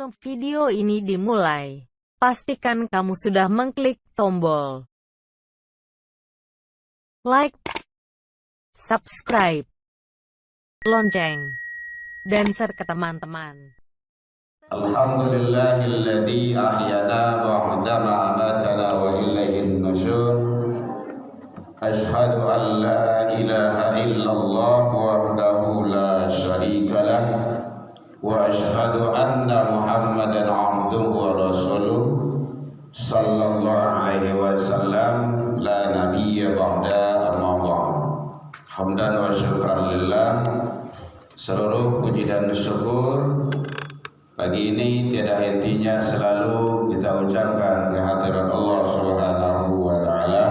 Sebelum video ini dimulai, pastikan kamu sudah mengklik tombol like, subscribe, lonceng, dan share ke teman-teman. Alhamdulillahilladzi ahyana ba'dama amatana wa ilaihin nusyur. Ashhadu an la ilaha illallah wahdahu la syarika lah wa ashhadu anna Muhammadan abduhu wa rasuluh sallallahu alaihi wasallam la nabiyya ba'da amma ba'd. Hamdan wa syukran lillah. Seluruh puji dan syukur pagi ini tiada hentinya selalu kita ucapkan kehadiran Allah Subhanahu wa taala.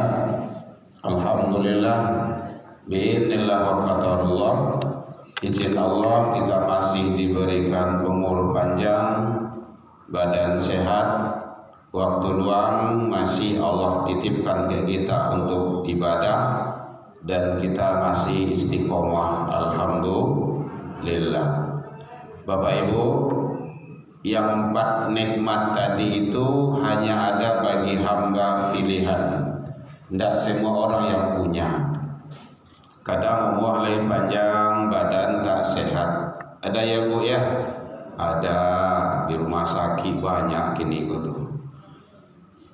Alhamdulillah biidznillah wa qadarullah. Izin Allah kita masih diberikan umur panjang, badan sehat, waktu luang masih Allah titipkan ke kita untuk ibadah dan kita masih istiqomah. Alhamdulillah. Bapak Ibu, yang 4 nikmat tadi itu hanya ada bagi hamba pilihan. Tidak semua orang yang punya. Kadang umur lain panjang, badan tak sehat. Ada ya Bu ya? Ada, di rumah sakit banyak kini gitu.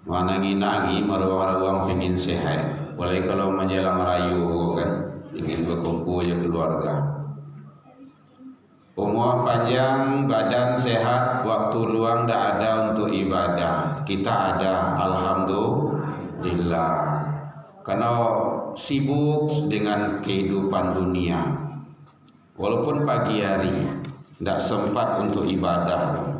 Mana nginagi maruang pengen sehat. Boleh kalau menjelang rayu kan, ingin berkumpul ya keluarga. Umur panjang, badan sehat, waktu luang tak ada untuk ibadah. Kita ada, alhamdulillah. Karena sibuk dengan kehidupan dunia. Walaupun pagi hari tidak sempat untuk ibadah.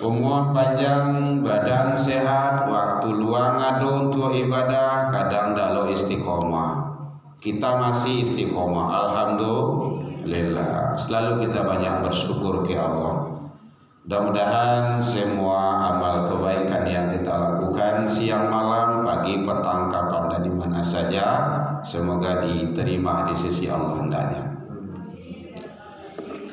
Umur panjang, badan sehat, waktu luang ada untuk ibadah, kadang tak lo istiqomah. Kita masih istiqomah, alhamdulillah. Selalu kita banyak bersyukur ke Allah. Mudah-mudahan semua amal kebaikan yang kita lakukan siang malam, pagi, petang, kapan dan di mana saja, semoga diterima di sisi Allah hendaknya.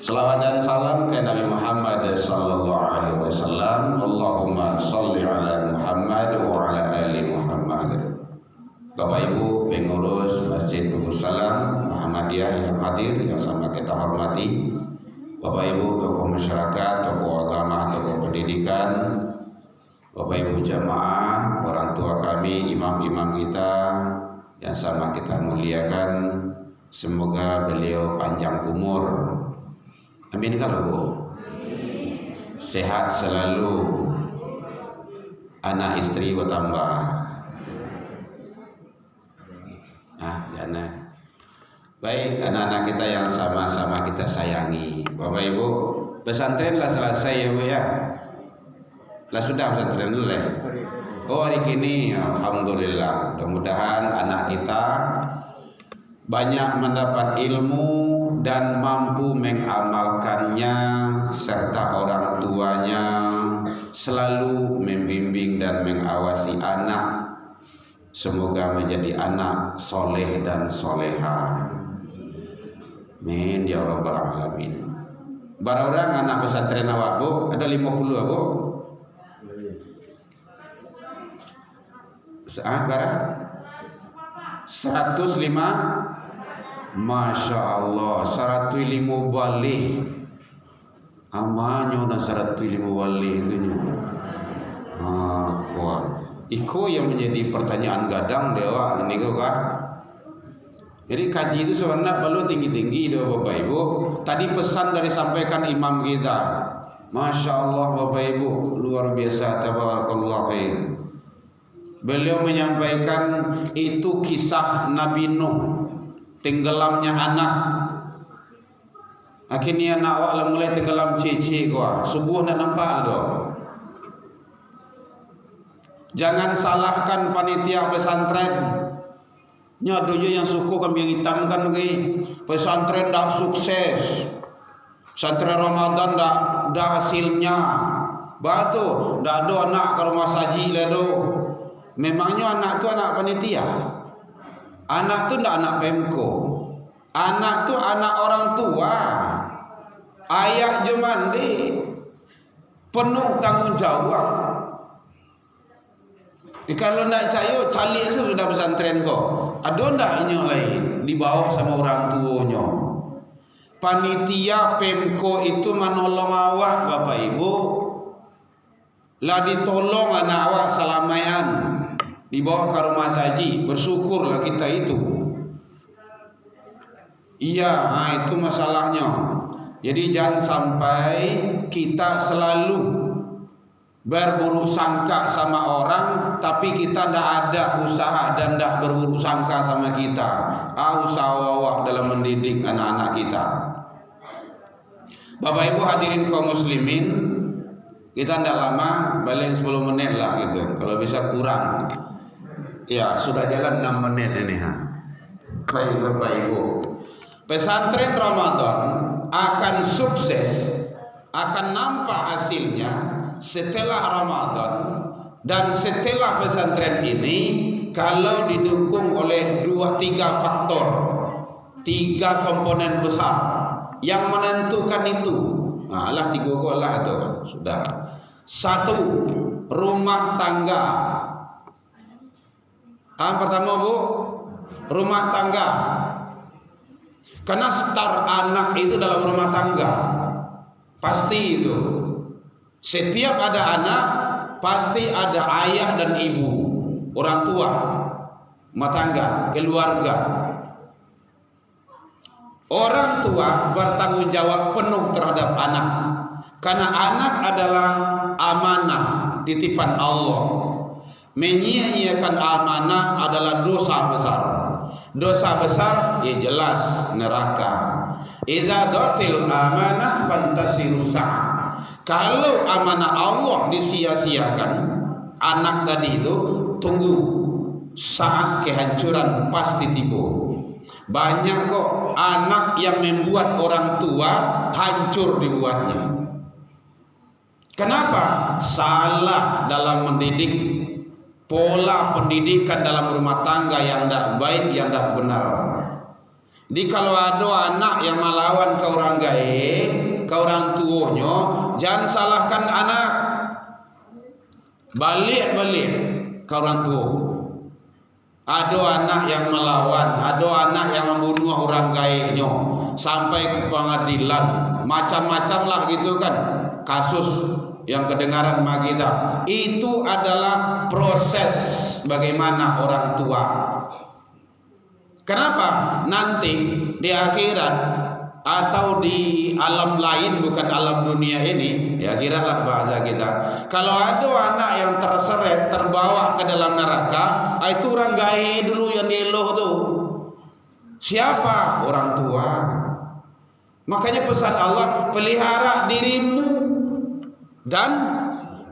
Selawat dan salam ke Nabi Muhammad sallallahu alaihi wasallam. Allahumma shalli ala Muhammad wa ala ali Muhammad. Bapak Ibu pengurus Masjid Nurul Salam Muhammadiyah yang hadir, yang sama kita hormati. Bapak Ibu tokoh masyarakat, tokoh agama, tokoh pendidikan, Bapak Ibu jamaah, orang tua kami, imam-imam kita yang sama kita muliakan. Semoga beliau panjang umur. Amin kalau Bu. Sehat selalu. Anak istri bertambah. Jangan. Baik, anak-anak kita yang sama-sama kita sayangi. Bapak Ibu, pesantren lah selesai ya Bu ya. Lah sudah pesantren dulu ya. Oh hari ini alhamdulillah. Mudah-mudahan anak kita banyak mendapat ilmu dan mampu mengamalkannya, serta orang tuanya selalu membimbing dan mengawasi anak. Semoga menjadi anak soleh dan soleha. Amin ya rabbal alamin. Bara orang anak pesantren awak Bu, ada 50 Bu. Bara 105. Masya Allah, 105 balik. Amanyo na 105 balik itu nyo. Kuat. Iko yang menjadi pertanyaan gadang dewa ini kok kah? Jadi kaji itu sebenarnya perlu tinggi-tinggi doa Bapak Ibu. Tadi pesan dari sampaikan imam kita. Masya Allah Bapak Ibu, luar biasa, tabarakallah khair. Beliau menyampaikan itu kisah Nabi Nuh, tenggelamnya anak. Akhirnya anak awak mulai tenggelam cici gua. Subuh nak nampak doh. Jangan salahkan panitia pesantren. Nyadonya yang suku kambing hitam kan pesantren dah sukses, pesantren Ramadan dah hasilnya, batu dah ada anak ke rumah saji ledo. Memangnya anak tu anak panitia, anak tu ndak anak Pemko, anak tu anak orang tua, ayah je mandi, penuh tanggung jawab. Kalau nak cayo, cali sudah pesantren kok. Ada ndak inyo lain dibawa sama orang tuanya. Panitia Pemko itu menolong awak Bapak Ibu. Lah ditolong anak awak salamaian, dibawa ke rumah saji, bersyukurlah kita itu. Iya, itu masalahnya. Jadi jangan sampai kita selalu berburuk sangka sama orang, tapi kita tidak ada usaha dan tidak berburuk sangka sama kita. Usaha awak dalam mendidik anak-anak kita. Bapak Ibu hadirin kaum muslimin, kita tidak lama, paling 10 menit lah gitu. Kalau bisa kurang. Ya, sudah jalan 6 menit ini. Baik Bapak Ibu. Pesantren Ramadan akan sukses, akan nampak hasilnya setelah Ramadan dan setelah pesantren ini kalau didukung oleh 2-3 faktor, 3 komponen besar yang menentukan itu. Nah, lah 3 golah itu sudah. 1, rumah tangga. Pertama Bu, rumah tangga. Karena start anak itu dalam rumah tangga. Pasti itu. Setiap ada anak, pasti ada ayah dan ibu, orang tua, rumah tangga, keluarga. Orang tua bertanggung jawab penuh terhadap anak. Karena anak adalah amanah, titipan Allah. Menyia-nyiakan amanah adalah dosa besar. Dosa besar, ya jelas neraka. Idza datil amanah fantasiru sa'ah. Kalau amanah Allah disia-siakan, anak tadi itu tunggu saat kehancuran pasti tiba. Banyak kok anak yang membuat orang tua hancur dibuatnya. Kenapa? Salah dalam mendidik. Pola pendidikan dalam rumah tangga yang tidak baik, yang tidak benar. Jadi kalau ada anak yang melawan ke orang gaib, ke orang tuanya, jangan salahkan anak. Balik-balik ke orang tua. Ada anak yang melawan, ada anak yang membunuh orang gaibnya sampai ke pengadilan, macam-macam lah gitu kan kasus yang kedengaran sama kita. Itu adalah proses bagaimana orang tua. Kenapa? Nanti di akhirat atau di alam lain, bukan alam dunia ini, ya kiralah bahasa kita. Kalau ada anak yang terseret, terbawa ke dalam neraka, itu orang gaib dulu yang dieloh tuh. Siapa? Orang tua. Makanya pesan Allah, pelihara dirimu dan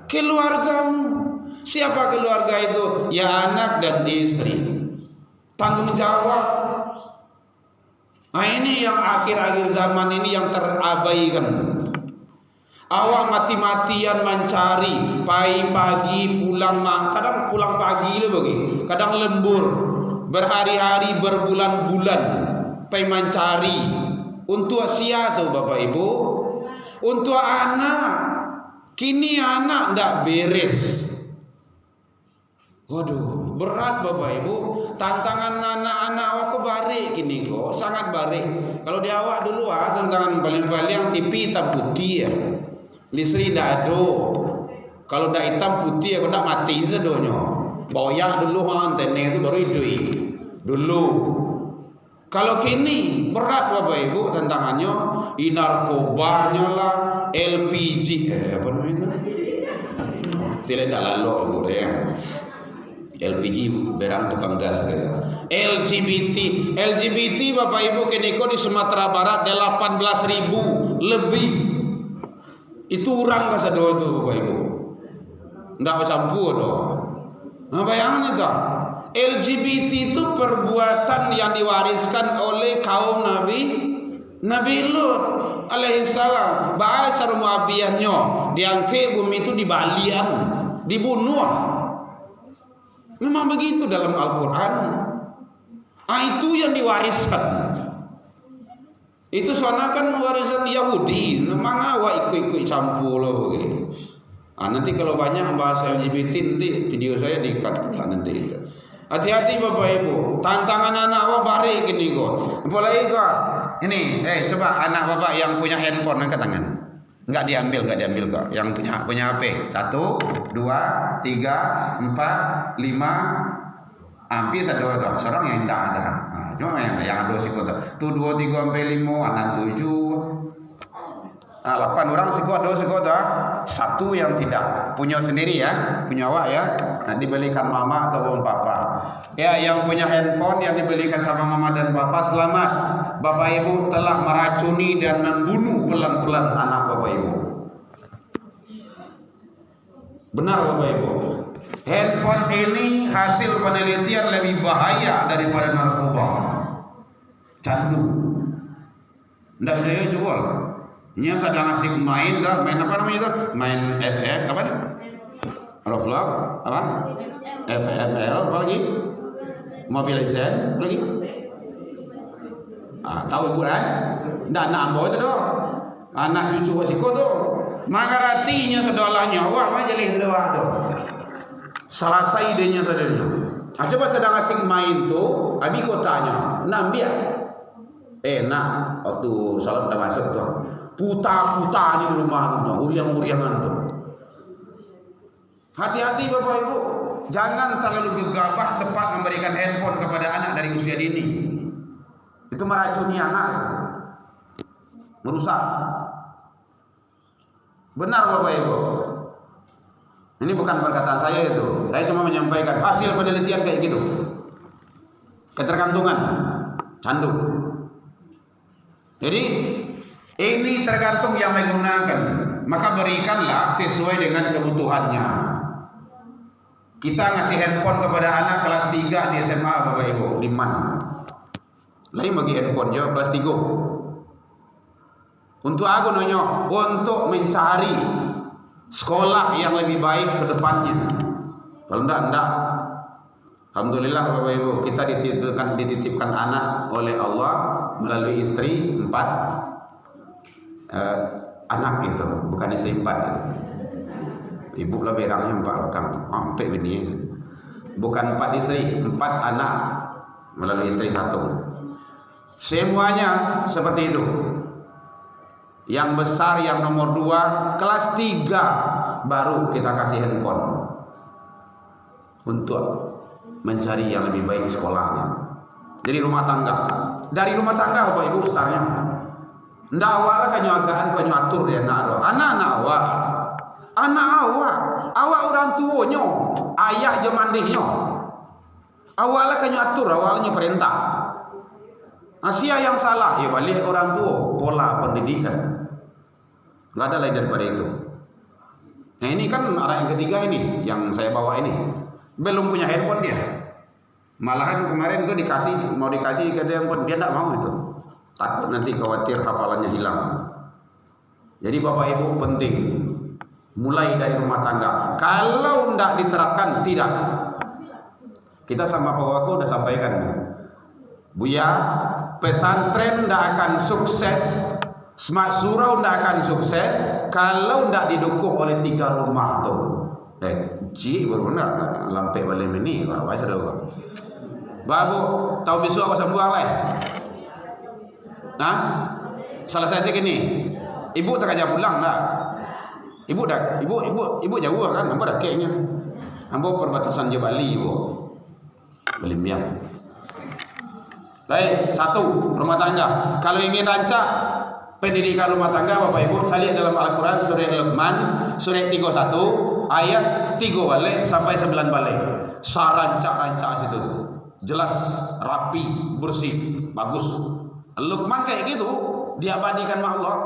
keluargamu. Siapa keluarga itu? Ya anak dan istri. Tanggung jawab. Nah ini yang akhir-akhir zaman ini yang terabaikan. Awak mati-matian mencari, pagi-pagi pulang, kadang pulang pagi lagi, kadang lembur, berhari-hari, berbulan-bulan, pai mencari. Untuk sia tuh Bapak Ibu, untuk anak. Kini anak ndak beres. Waduh, berat Bapak Ibu. Tantangan anak-anak awak barik kini kok, sangat barik. Kalau di awak dulu tantangan paling-paling TV hitam putih ya. Listri ndak ada. Kalau ndak hitam putih aku ndak mati sedonyo. Boyak dulu antenne itu baru hidup. Dulu. Kalau kini berat Bapak Ibu tantangannya, narkobanya lah, LPG, apa namanya? Tidak lalu Ibu ya. LPG berang tukang gas ya. LGBT Bapak Ibu kini kok di Sumatera Barat 18.000 lebih. Itu orang bahasa doa itu Bapak Ibu. Ndak campur doa. Nah bayangan itu. LGBT itu perbuatan yang diwariskan oleh kaum Nabi Lut alaihissalam. Bahasa Mu'abiyahnya diangkat bumi itu dibalian, dibunuh. Memang begitu dalam Al-Quran. Itu yang diwariskan. Itu soalnya kan warisan Yahudi. Memang awak ikut-ikut campur loh. Nanti kalau banyak bahas LGBT nanti video saya di-cut pula nanti. Hati-hati Bapak Ibu, tantangan anak awak balik gini kok. Apalagi kok ini, coba anak Bapak yang punya handphone angkat tangan. Enggak diambil kok. Yang punya HP. 1, 2, 3, 4, 5, hampir satu kok. Seorang yang enggak ada. Nah, cuma yang ada sih kok. Tuh 2, 3 sampai 5, 6, 7. 8 orang sekuat satu yang tidak punya sendiri ya, punya awak ya. Nah, dibelikan mama atau papa. Ya, yang punya handphone yang dibelikan sama mama dan papa, selamat. Bapak Ibu telah meracuni dan membunuh pelan-pelan anak Bapak Ibu. Benar Bapak Ibu. Handphone ini hasil penelitian lebih bahaya daripada narkoba. Candu. Tidak bisa jual. Ini sedang asik main apa namanya itu? Main FF apa? Roblox apa? FML apa lagi? Mobile Legends apa lagi? Tahu ibu kan? Ndak ambo itu doh. Anak cucu wasiko tuh. Mangaratinya sedolah nyawa majalih doa tuh. Selesai idenya sadarnya. Coba sedang asik main tuh, abi kotanya, nambiak. Nak waktu salat dah masuk tuh. Puta-puta di rumah tuh, uriang-uriangan tuh. Hati-hati Bapak Ibu, jangan terlalu gegabah cepat memberikan handphone kepada anak dari usia dini. Itu meracuni anak itu. Merusak. Benar Bapak Ibu. Ini bukan perkataan saya itu. Saya cuma menyampaikan hasil penelitian kayak gitu. Ketergantungan, candu. Jadi ini tergantung yang menggunakan. Maka berikanlah sesuai dengan kebutuhannya. Kita ngasih handphone kepada anak kelas 3 di SMA Bapak Ibu, liman. Lain bagi handphone jo kelas 3. Untuk aku nanya, untuk mencari sekolah yang lebih baik ke depannya. Kalau enggak. Alhamdulillah Bapak Ibu, kita dititipkan anak oleh Allah melalui istri 4 anak itu, bukan istri 4 itu. Ibu lah berangnya 4 belakang, sampai bini. Bukan 4 istri, 4 anak melalui istri 1. Semuanya seperti itu. Yang besar, yang nomor 2, kelas 3 baru kita kasih handphone untuk mencari yang lebih baik sekolahnya. Jadi rumah tangga. Dari rumah tangga Bapak Ibu startnya. Ndak awak lah kanyo atur dia nak do. Anak awak. Awak orang tuanya, ayah je mandihnya. Awak lah kanyo atur, awalnya perintah. Asia yang salah, ya balik orang tua, pola pendidikan. Enggak ada lain daripada itu. Nah, ini kan anak yang ketiga ini yang saya bawa ini. Belum punya handphone dia. Malahan kemarin tuh mau dikasih ke handphone, dia enggak mau itu. Takut nanti khawatir hafalannya hilang. Jadi Bapak Ibu penting mulai dari rumah tangga. Kalau tidak diterapkan, tidak. Kita sama Pak Wako udah sampaikan, Buya, pesantren tidak akan sukses, smart surau tidak akan sukses kalau tidak didukung oleh 3 rumah tuh. Ci baru nak lampai balik ini, apa saja dah. Babu tahu besok apa sembuh lah. Salah saya gini, ibu tak aja pulang lah. Ibu jauh kan, nampak dah kayaknya. Nampak perbatasan je Bali ibu. Bali Miang. Baik, 1 rumah tangga. Kalau ingin rancak pendidikan rumah tangga Bapak Ibu, saya lihat dalam Al-Quran surah Luqman surah 31 ayat 3 balik sampai 9 balik. Rancak situ tuh. Jelas, rapi, bersih, bagus. Luqman kayak gitu diabadikan sama Allah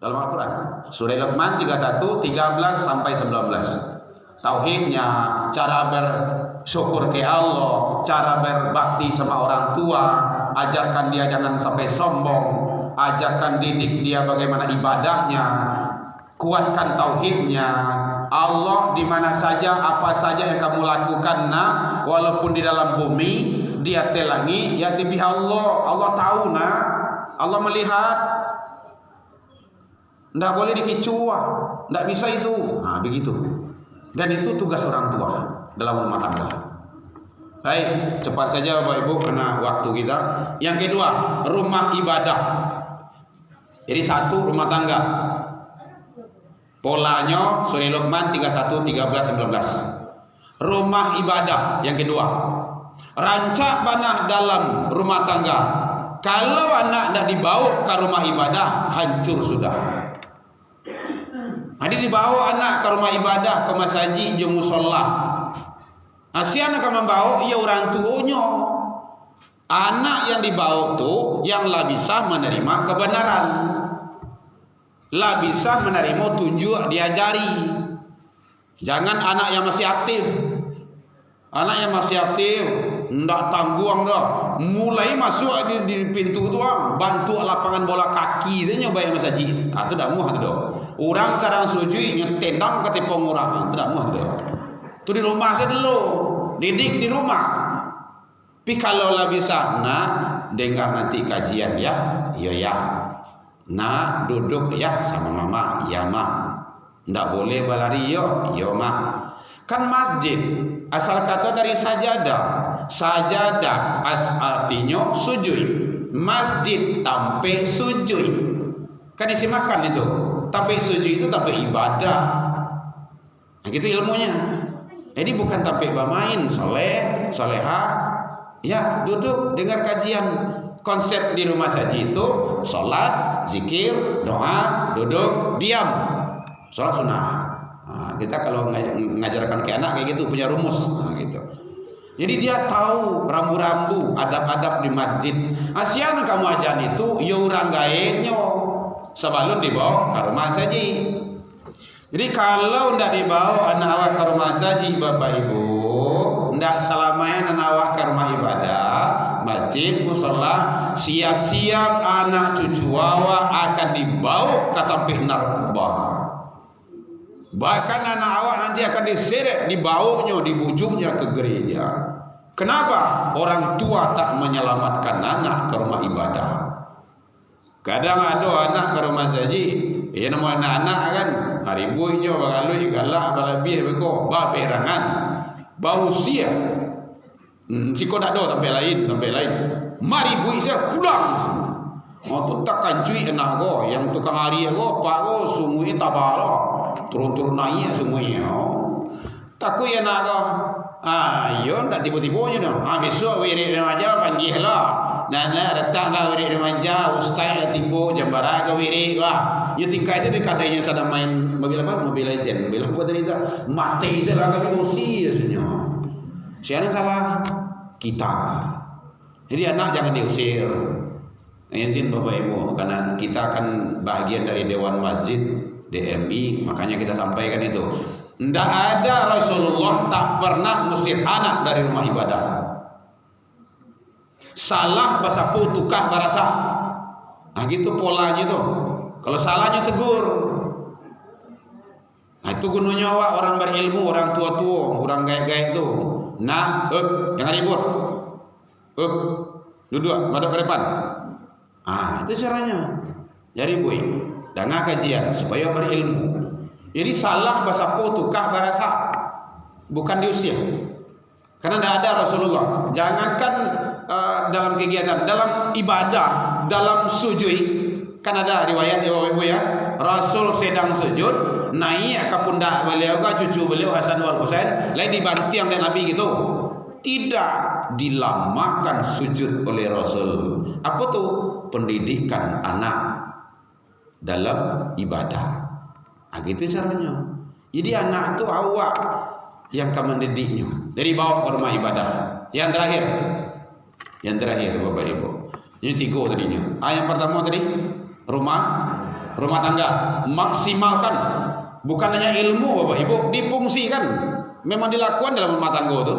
dalam Al-Quran. Surah Luqman 31, 13 sampai 19. Tauhidnya, cara bersyukur ke Allah, cara berbakti sama orang tua, ajarkan dia jangan sampai sombong, ajarkan didik dia bagaimana ibadahnya, kuatkan tauhidnya. Allah di mana saja, apa saja yang kamu lakukan, walaupun di dalam bumi, dia telangi, ya tibi Allah tahu Allah melihat. Nggak boleh dikicau, nggak bisa itu. Nah, begitu. Dan itu tugas orang tua dalam rumah tangga. Baik, cepat saja Bapak Ibu karena waktu kita. Yang kedua, rumah ibadah. Jadi satu, rumah tangga. Polanya Surah Luqman 31, 13, 19. Rumah ibadah yang kedua. Rancak banah dalam rumah tangga. Kalau anak tidak dibawa ke rumah ibadah, hancur sudah. Jadi dibawa anak ke rumah ibadah, ke masjid, ke musola. Si anak akan membawa, ia orang tuanya. Anak yang dibawa tu yang lah bisa menerima kebenaran, lah bisa menerima tunjuk diajari. Jangan anak yang masih aktif. Anak yang masih aktif ndak tangguang dah. Mulai masuk di pintu tu bantu lapangan bola kaki saja bayar masjid. Ah tu dak muah tu dah. Orang sarang sujud nyetendang ke tepung orang. Tu dak muah tu dah. Tu di rumah saja dulu. Didik di rumah. Tapi kalau lah bisa nak dengar nanti kajian ya. Ya. Nak duduk ya sama mama. Ya mak. Ndak boleh balari yo. Yo mak. Kan masjid asal kata dari sajadah. Sajadah artinya sujud. Masjid tampe sujud. Kan isi makan itu. Tampe sujud itu tampe ibadah. Nah, gitu ilmunya. Jadi bukan tampe bermain, soleh, soleha. Ya, duduk dengar kajian. Konsep di rumah saja itu salat, zikir, doa, duduk, diam. Salat sunnah. Nah, kita kalau mengajarkan ke anak kayak gitu punya rumus. Nah, gitu. Jadi dia tahu rambu-rambu, adab-adab di masjid. Asian kamu ajan itu, ya orang gaenya sebelum dibawa ke rumah saja. Jadi kalau tidak dibawa anak awak ke rumah saja, Bapak Ibu, tidak selamanya anak awak ke rumah ibadah, masjid, musola, siap-siap anak cucu awak akan dibawa ke tempat narkoba. Bahkan anak awak nanti akan diseret, dibawanya, dibujuknya ke gereja. Kenapa? Orang tua tak menyelamatkan anak ke rumah ibadah. Kadang ada anak ke rumah saji, ya nama anak-anak kan, haribunya, bagalu, galak, balabih, beko, baperangan, bau sia. Siko tak ada sampai lain. Mari bui saya pulang. Oh tu takkan cuy anak go, yang tukang hari go, pak go, semuanya tabalo. Turun-turun naik semuanya. Takut ya nak kau. Yo ndak tiba-tiba je dah. Besok wirid remaja panggil lah. Nana datanglah wirid remaja, ustaz lah tiba jambara ke wirid wah. Ya tingkai je kadangnya sedang main mobil apa? Mobil Legend. Mobil apa tadi tu? Mati salah kami emosi rasanya. Siapa salah? Kita. Jadi anak jangan diusir. Izin Bapak Ibu karena kita akan bahagian dari Dewan Masjid DMI, makanya kita sampaikan itu. Tidak ada Rasulullah tak pernah musir anak dari rumah ibadah. Salah bahasa putukah barasa. Nah gitu polanya tuh. Kalau salahnya tegur. Nah itu gunanya awak orang berilmu, orang tua-tua, orang gaik-gaik itu. Nah, jangan ribut. Duduk, madok ke depan. Itu caranya. Jadi boy. Dengar kajian supaya berilmu. Jadi salah bahasa potukah barasa bukan diusir. Karena tidak ada Rasulullah. Jangankan dalam kegiatan, dalam ibadah, dalam sujud, kan ada riwayat ibu ya. Rasul sedang sujud, naik ke pundak beliau ke cucu beliau Hasan wal Husain, lain dibanting oleh Nabi gitu. Tidak dilamakan sujud oleh Rasul. Apa tuh? Pendidikan anak dalam ibadah. Gitu caranya. Jadi anak itu awak yang akan mendidiknya. Jadi bawa ke rumah ibadah. Yang terakhir Bapak Ibu. Ini 3 tadinya. Yang pertama tadi rumah tangga. Maksimalkan. Bukan hanya ilmu Bapak Ibu, difungsikan. Memang dilakukan dalam rumah tangga itu.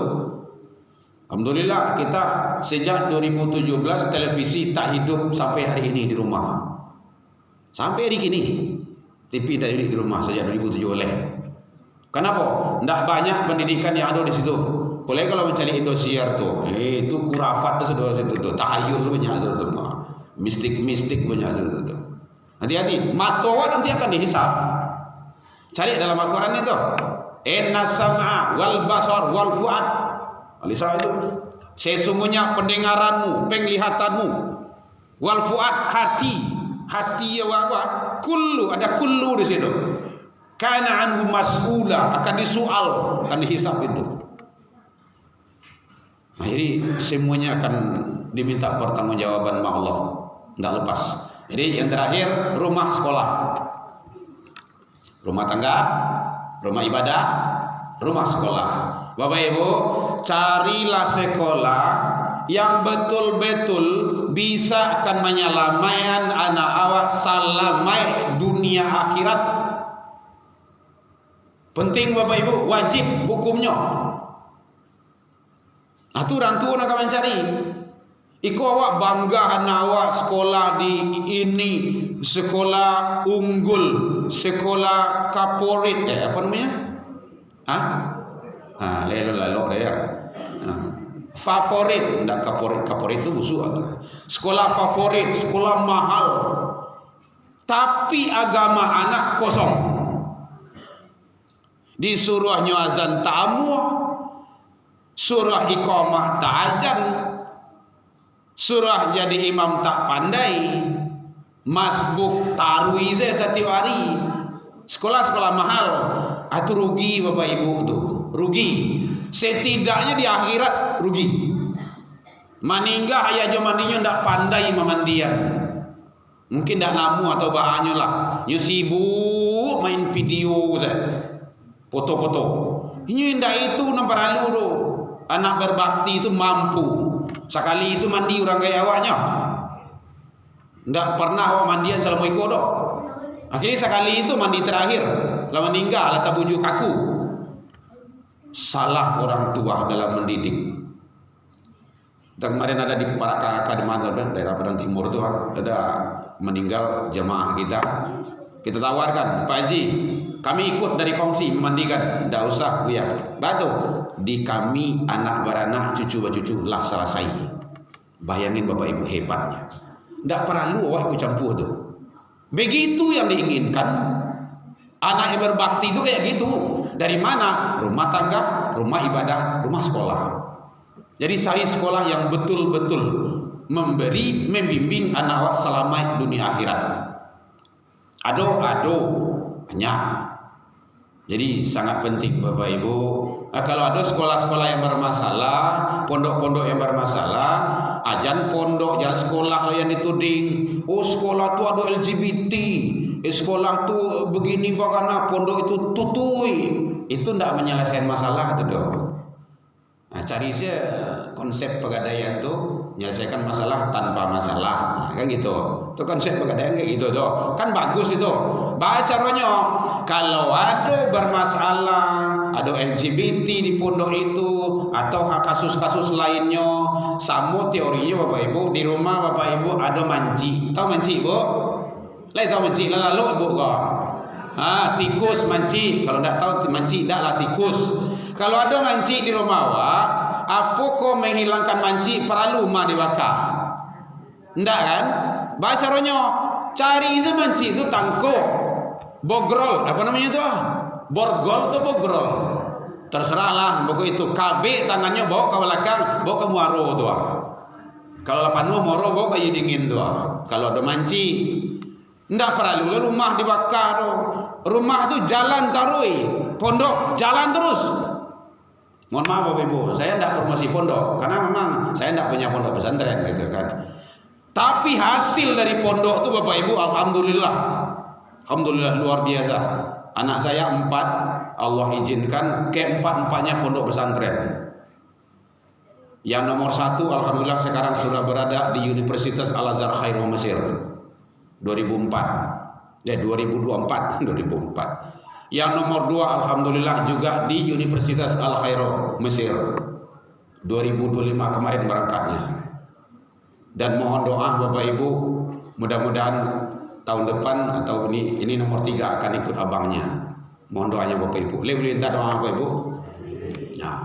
Alhamdulillah kita sejak 2017 televisi tak hidup sampai hari ini di rumah. Sampai hari ini TV tak hidup di rumah sejak 2007 oleh. Kenapa? Tidak banyak pendidikan yang ada di situ. Boleh kalau mencari Indosiar tu, itu kurafat tu sudah situ tu, tahayul banyak tu, mistik banyak tu. Hati-hati, mata awak nanti akan dihisab. Cari dalam Al-Quran itu. Inna sam'a wal basar wal fu'ad. Al-Isra itu. Sesungguhnya pendengaranmu, penglihatanmu, wal fu'ad, hati awak, kullu, ada kullu di situ. Kana anhu mas'ula, akan disoal, akan dihisab itu. Nah, jadi semuanya akan diminta pertanggungjawaban sama Allah, tidak lepas. Jadi yang terakhir, rumah sekolah, rumah tangga, rumah ibadah, rumah sekolah. Bapak Ibu, carilah sekolah yang betul-betul bisa akan menyelamatkan anak awak salamai dunia akhirat. Penting Bapak Ibu, wajib hukumnya. Aturan tu nak mencari. Iko awak bangga anak awak sekolah di ini, sekolah unggul, sekolah kaporit, apa namanya? Lalu dia. Favorit, enggak kaporit itu busuk. Sekolah favorit, sekolah mahal. Tapi agama anak kosong. Disuruhnya azan ta'amu, surah iqamah tak azan, surah jadi imam tak pandai, masbuk tarwi setiap hari. Sekolah-sekolah mahal. Itu rugi Bapak Ibu tuh, rugi. Setidaknya di akhirat rugi. Maningga ayah jomaninya ndak pandai memandian. Mungkin ndak namu atau bahannya lah. Nyu sibuk main video saya. Foto-foto. Ini ndak itu nampak lalu tuh. Anak berbakti itu mampu. Sekali itu mandi orang kaya awaknya. Ndak pernah awak mandian selama ikut dok. Akhirnya sekali itu mandi terakhir. Lama meninggal atau bujuk kaku. Salah orang tua dalam mendidik. Dan kemarin ada di para kakak di mana daerah Padang Timur itu ada meninggal jemaah kita. Kita tawarkan, Pak Haji, kami ikut dari kongsi memandikan. Tidak usah Bu ya. Batu di kami anak beranak cucu bercucu lah selesai. Bayangin Bapak Ibu hebatnya. Tidak perlu awak ikut campur tuh. Begitu yang diinginkan. Anak yang berbakti itu kayak gitu. Dari mana? Rumah tangga, rumah ibadah, rumah sekolah. Jadi cari sekolah yang betul-betul memberi, membimbing anak selama dunia akhirat. Ado banyak. Jadi sangat penting Bapak Ibu. Kalau ada sekolah-sekolah yang bermasalah, pondok-pondok yang bermasalah, ajan pondok, jangan sekolah yang dituding. Oh sekolah tu ada LGBT. Sekolah tu begini bagaimana, pondok itu tutui. Itu tidak menyelesaikan masalah tu dong. Nah, cari saya konsep pegadaian tu menyelesaikan masalah tanpa masalah, kan gitu. Itu konsep pegadaian kayak gitu tuh. Kan bagus itu. Baca caranya. Kalau ada bermasalah, ada LGBT di pondok itu atau kasus-kasus lainnya, sama teorinya Bapak Ibu, di rumah Bapak Ibu ada manci. Tahu manci, Bu? Lai tahu manci, lalu Bu kok. Tikus manci. Kalau tidak tahu manci, tidaklah tikus. Kalau ada manci di rumah awak, apa kau menghilangkan manci perlu mah dibakar? Enggak kan? Baca caranya, cari itu manci itu tangkuk. Bogrol, apa namanya itu? Borgol atau bogrol? Terserahlah, pokok itu. KB tangannya bawa ke belakang, bawa ke muaro doa. Kalau lapan muaro bawa ke dingin doa. Kalau ada manci, ndak perlu rumah dibakar doa. Rumah itu jalan tarui, pondok jalan terus. Mohon maaf Bapak Ibu, saya ndak promosi pondok karena memang saya ndak punya pondok pesantren gitu kan. Tapi hasil dari pondok itu Bapak Ibu, alhamdulillah. Alhamdulillah luar biasa. Anak saya 4, Allah izinkan keempat-empatnya pondok pesantren. Yang nomor 1 alhamdulillah sekarang sudah berada di Universitas Al-Azhar Khairul Mesir 2004. 2024. Yang nomor 2 alhamdulillah juga di Universitas Al-Khairul Mesir 2025 kemarin berangkatnya. Dan mohon doa Bapak Ibu, mudah-mudahan tahun depan atau ini nomor 3 akan ikut abangnya. Mohon doanya Bapak Ibu. Boleh minta doa Bapak Ibu? Ya.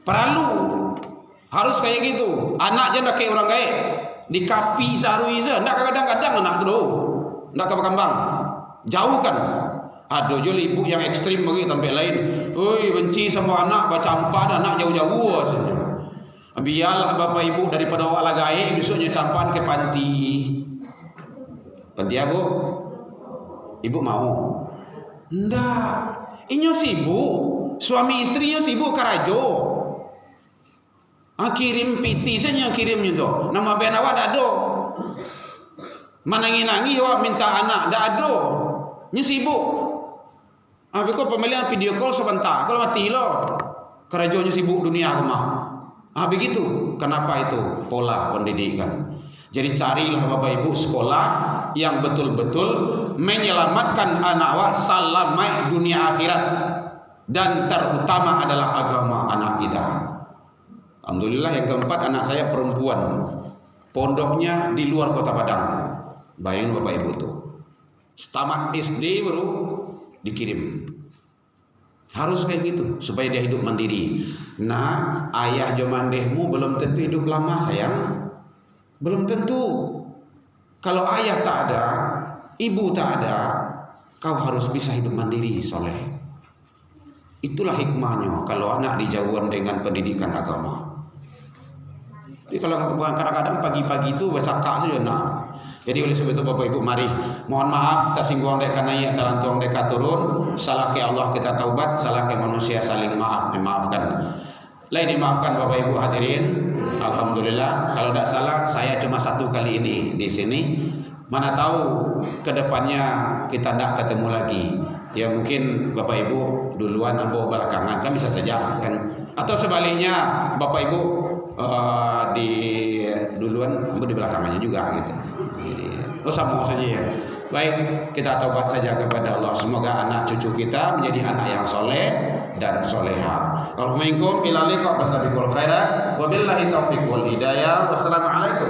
Perlu harus kayak gitu. Anak je nak kayak orang kaya. Di kapi sarui se, ndak kadang-kadang anak tu. ndak kembang, jauhkan. Ada je ibu yang ekstrim bagi sampai lain, oi benci sama anak, baca campan anak jauh-jauh saja. Biarlah bapak ibu daripada awak lagai besoknya campan ke panti. Panti apa? Ibu mau? Ndak. Inyo sibuk, suami istrinya sibuk karajo. Kirim piti saja kirimnya tu. Nama ben awak dak ada. Manangi-nangi awak minta anak dak ada. Nya sibuk. Beko pemilihan video call sebentar. Kalau mati lo. Karajonya sibuk dunia rumah. Begitu. Kenapa itu? Pola pendidikan. Jadi carilah bapak ibu sekolah yang betul-betul menyelamatkan anak awak selamat dunia akhirat. Dan terutama adalah agama anak kita. Alhamdulillah yang keempat anak saya perempuan. Pondoknya di luar Kota Padang. Bayangin bapak ibu tuh. Tamat SD baru dikirim. Harus kayak gitu supaya dia hidup mandiri. Nah, ayah jomandehmu belum tentu hidup lama sayang. Belum tentu. Kalau ayah tak ada, ibu tak ada, kau harus bisa hidup mandiri soleh. Itulah hikmahnya kalau anak dijauhkan dengan pendidikan agama. Jadi kalau kadang-kadang pagi-pagi itu basakak saja nak. Jadi oleh sebab itu bapak ibu mari mohon maaf tersinggung deka naik talantuang deka turun, salah ke Allah kita taubat, salah ke manusia saling memaafkan. Lain dimaafkan bapak ibu hadirin. Alhamdulillah kalau tidak salah saya cuma satu kali ini di sini. Mana tahu kedepannya kita tidak ketemu lagi. Ya mungkin bapak ibu duluan ambo belakangan kan bisa saja kan. Atau sebaliknya bapak ibu di duluan ambo di belakangannya juga gitu. Sama saja ya. Baik, kita taubat saja kepada Allah. Semoga anak cucu kita menjadi anak yang soleh dan soleha. Assalamualaikum ila liqa wasabiqul khairat. Wabillahi taufiq wal hidayah. Wassalamualaikum.